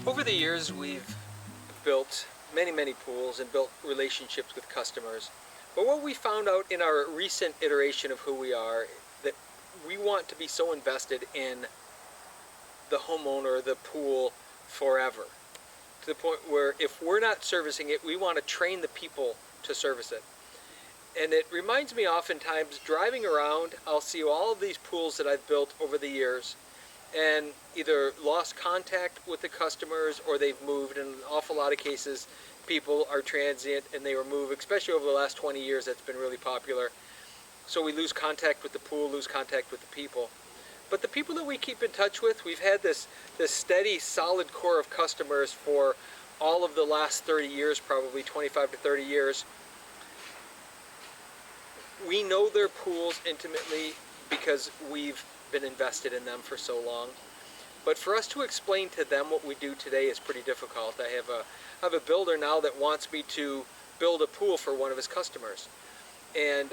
Over the years, we've built many pools and built relationships with customers. But what we found out in our recent iteration of who we are, that we want to be so invested in the homeowner, the pool, forever. To the point where if we're not servicing it, we want to train the people to service it. And it reminds me oftentimes, driving around, I'll see all of these pools that I've built over the years and either lost contact with the customers or they've moved. In an awful lot of cases, people are transient and they were moved, especially over the last 20 years. That's been really popular. So we lose contact with the pool, lose contact with the people. But the people that we keep in touch with, we've had this steady, solid core of customers for all of the last 30 years, probably 25 to 30 years. We know their pools intimately because we've been invested in them for so long. But for us to explain to them what we do today is pretty difficult. I have a builder now that wants me to build a pool for one of his customers. And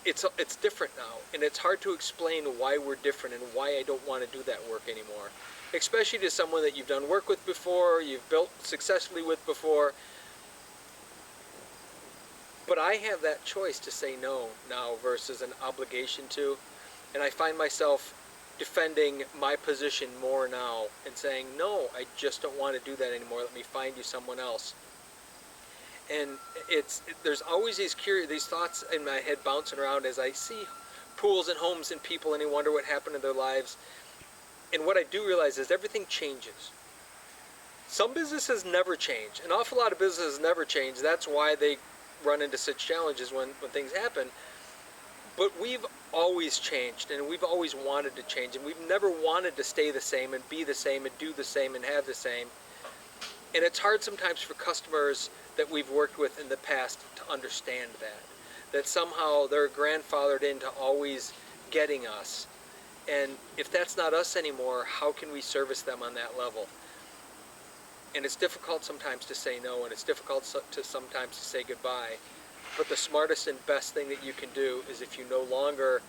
it's different now, and it's hard to explain why we're different and why I don't want to do that work anymore. Especially to someone that you've done work with before, you've built successfully with before. But I have that choice to say no now versus an obligation to. And I find myself defending my position more now and saying, no, I just don't want to do that anymore. Let me find you someone else. And there's always these thoughts in my head bouncing around as I see pools and homes and people, and I wonder what happened in their lives. And what I do realize is everything changes. Some businesses never change. An awful lot of businesses never change. That's why they run into such challenges when things happen. But we've always changed, and we've always wanted to change, and we've never wanted to stay the same and be the same and do the same and have the same. And it's hard sometimes for customers that we've worked with in the past to understand that somehow they're grandfathered into always getting us. And if that's not us anymore, how can we service them on that level? And it's difficult sometimes to say no, and it's difficult sometimes to say goodbye. But the smartest and best thing that you can do is, if you no longer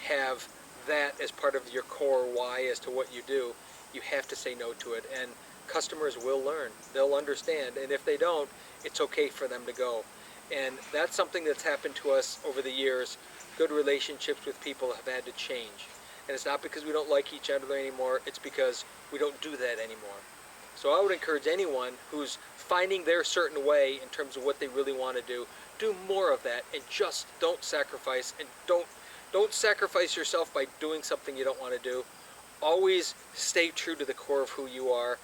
have that as part of your core why as to what you do, you have to say no to it. And customers will learn. They'll understand. And if they don't, it's okay for them to go. And that's something that's happened to us over the years. Good relationships with people have had to change. And it's not because we don't like each other anymore. It's because we don't do that anymore. So I would encourage anyone who's finding their certain way in terms of what they really want to do more of that, and just don't sacrifice, and don't sacrifice yourself by doing something you don't want to do. Always stay true to the core of who you are.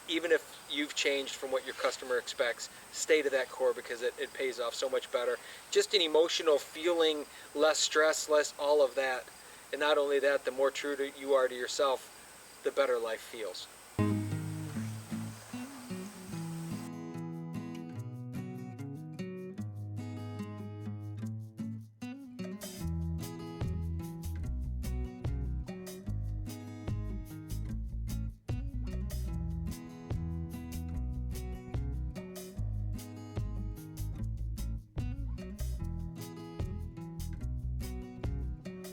Even if you've changed from what your customer expects, stay to that core, because it pays off so much better. Just an emotional feeling, less stress, less all of that. And not only that, the more true you are to yourself, the better life feels.